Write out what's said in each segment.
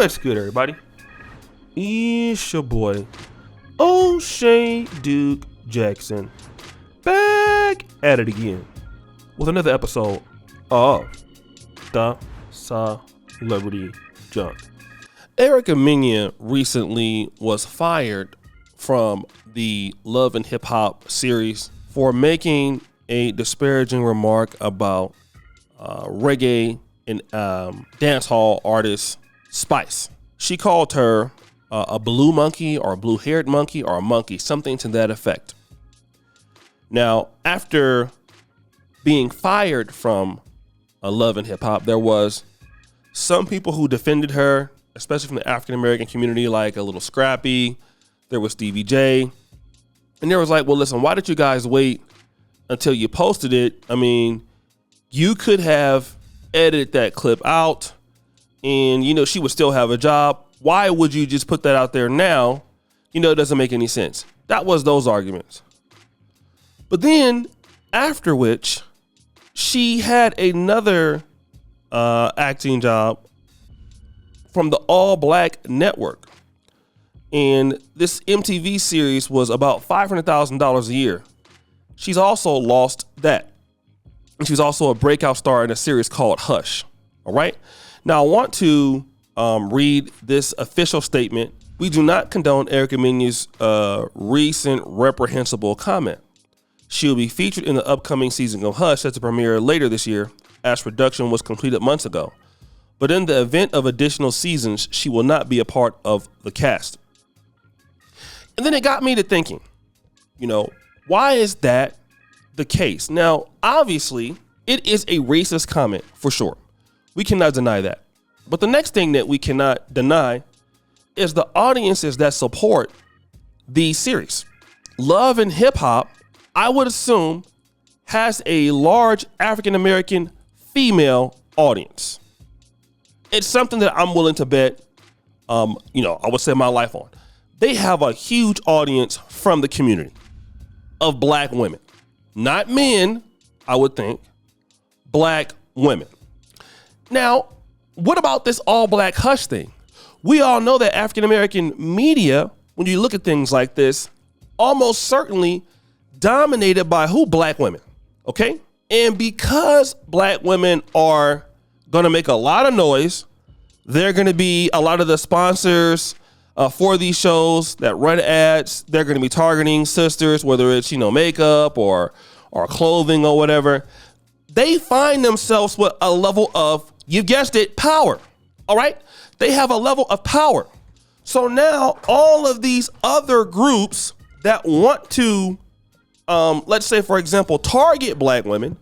What's good, everybody? It's your boy, O'Shea Duke Jackson, back at it again with another episode of The Celebrity Junk. Erica Mena recently was fired from the Love and Hip Hop series for making a disparaging remark about reggae and dancehall artist Spice. She called her a blue monkey or a blue-haired monkey or a monkey, something to that effect. Now, after being fired from Love and Hip Hop, there was some people who defended her, especially from the African-American community, like a Little Scrappy. There was Stevie J. And there was like, well, listen, why did you guys wait until you posted it? I mean, you could have edited that clip out and, she would still have a job. Why would you just put that out there now? It doesn't make any sense. That was those arguments. But then after which she had another acting job from the All Black Network. And this MTV series was about $500,000 a year. She's also lost that. And she's also a breakout star in a series called Hush. All right. Now I want to read this official statement. We do not condone Erica Mena's recent reprehensible comment. She will be featured in the upcoming season of Hush set to premiere later this year, as production was completed months ago. But in the event of additional seasons, she will not be a part of the cast. And then it got me to thinking, why is that the case? Now, obviously, it is a racist comment for sure. We cannot deny that. But the next thing that we cannot deny is the audiences that support the series. Love and Hip Hop, I would assume, has a large African-American female audience. It's something that I'm willing to bet, I would say my life on. They have a huge audience from the community of black women. Not men, I would think, black women. Now, what about this all black Hush thing? We all know that African-American media, when you look at things like this, almost certainly dominated by who? Black women, okay? And because black women are going to make a lot of noise, they're going to be a lot of the sponsors for these shows that run ads. They're going to be targeting sisters, whether it's, makeup or clothing or whatever. They find themselves with a level of, you guessed it, power. All right. They have a level of power. So now all of these other groups that want to, let's say, for example, target black women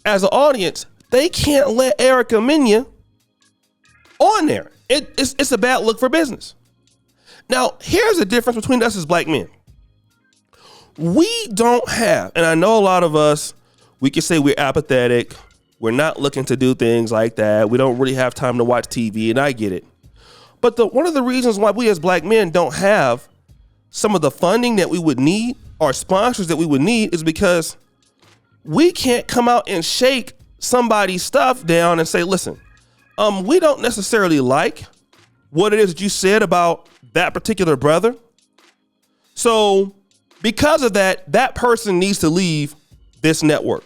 as an audience, they can't let Erica Mena on there. It's a bad look for business. Now, here's the difference between us as black men. We don't have, and I know a lot of us, we can say we're apathetic. We're not looking to do things like that. We don't really have time to watch TV, and I get it. But one of the reasons why we as black men don't have some of the funding that we would need or sponsors that we would need is because we can't come out and shake somebody's stuff down and say, listen, we don't necessarily like what it is that you said about that particular brother. So because of that, that person needs to leave this network,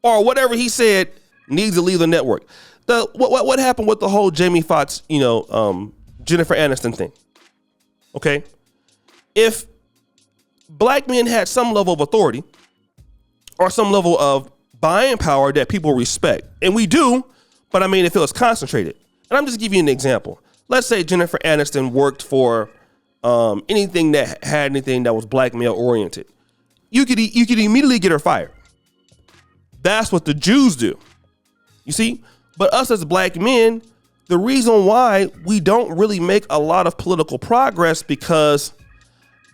or whatever he said needs to leave the network. What happened with the whole Jamie Foxx, Jennifer Aniston thing? Okay. If black men had some level of authority or some level of buying power that people respect, and we do, but I mean, if it was concentrated, and I'm just giving you an example. Let's say Jennifer Aniston worked for anything that had anything that was black male oriented. You could immediately get her fired. That's what the Jews do. You see? But us as black men, the reason why we don't really make a lot of political progress because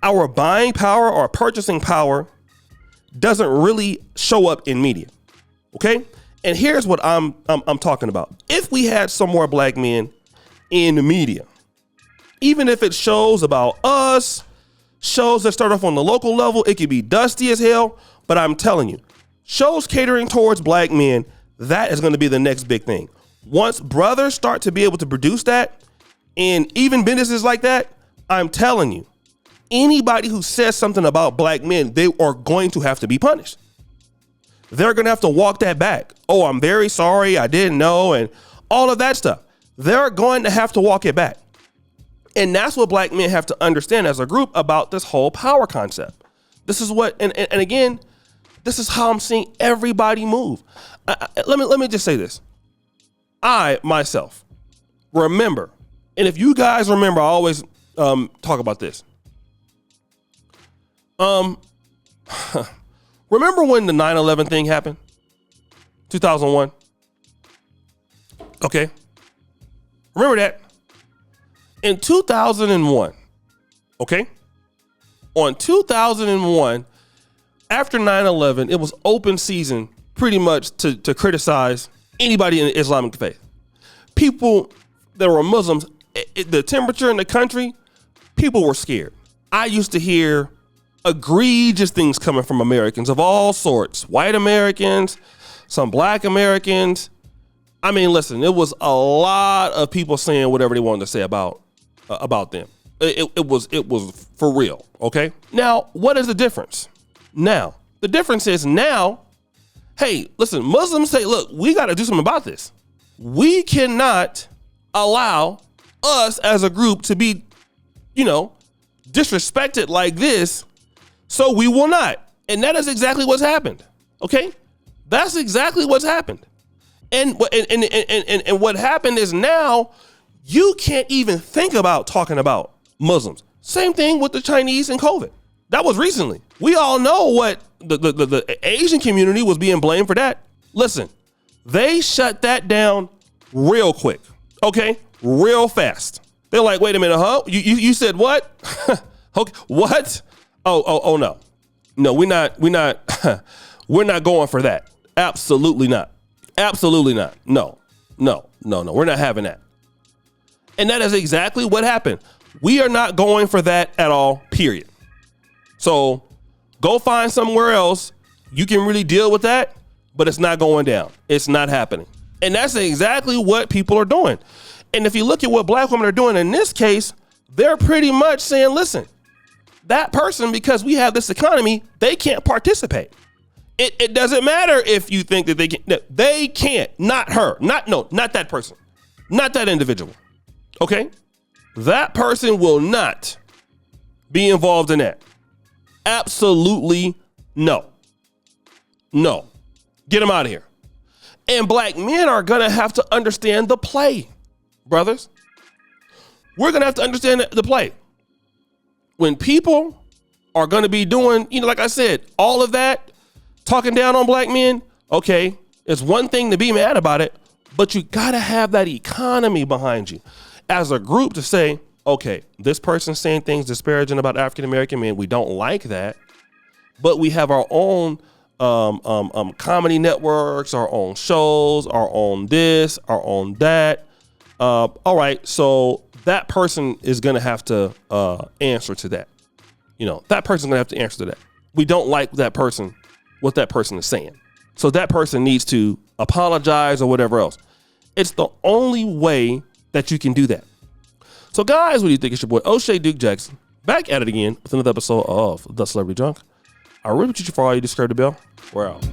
our buying power or purchasing power doesn't really show up in media. Okay? And here's what I'm talking about. If we had some more black men in the media, even if it shows about us, shows that start off on the local level, it could be dusty as hell, but I'm telling you, shows catering towards black men, that is going to be the next big thing. Once brothers start to be able to produce that, and even businesses like that, I'm telling you, anybody who says something about black men, they are going to have to be punished. They're going to have to walk that back. Oh, I'm very sorry, I didn't know, and all of that stuff. They're going to have to walk it back. And that's what black men have to understand as a group about this whole power concept. This is what, and again, this is how I'm seeing everybody move. Let me just say this. I, myself, remember, and if you guys remember, I always talk about this. Remember when the 9/11 thing happened? 2001? Okay. Remember that? In 2001, okay? On 2001, after 9/11, it was open season pretty much to criticize anybody in the Islamic faith. People that were Muslims, the temperature in the country, people were scared. I used to hear egregious things coming from Americans of all sorts, white Americans, some black Americans. I mean, listen, it was a lot of people saying whatever they wanted to say about them. It was for real. Okay. Now, what is the difference? Now, the difference is now, hey, listen, Muslims say, look, we got to do something about this. We cannot allow us as a group to be, disrespected like this. So we will not. And that is exactly what's happened. Okay. That's exactly what's happened. And what happened is now you can't even think about talking about Muslims. Same thing with the Chinese and COVID. That was recently. We all know what the Asian community was being blamed for that. Listen, they shut that down real quick. Okay, real fast. They're like, wait a minute, huh? You said what? Okay, what? Oh no, we're not we're not going for that. Absolutely not. Absolutely not. No. We're not having that. And that is exactly what happened. We are not going for that at all, period. So go find somewhere else. You can really deal with that, but it's not going down. It's not happening. And that's exactly what people are doing. And if you look at what black women are doing in this case, they're pretty much saying, listen, that person, because we have this economy, they can't participate. It doesn't matter if you think that they can't, not her, not that person, not that individual. Okay. That person will not be involved in that. Absolutely no. Get them out of here. And black men are going to have to understand the play, brothers. We're going to have to understand the play. When people are going to be doing, like I said, all of that, talking down on black men, okay, it's one thing to be mad about it, but you got to have that economy behind you as a group to say, okay, this person's saying things disparaging about African-American men. We don't like that, but we have our own comedy networks, our own shows, our own this, our own that. All right, so that person is going to have to answer to that. That person's going to have to answer to that. We don't like that person, what that person is saying. So that person needs to apologize or whatever else. It's the only way that you can do that. So guys, what do you think? It's your boy O'Shea Duke Jackson back at it again with another episode of The Celebrity Drunk. I really appreciate you for all you subscribe to the bell. We're out.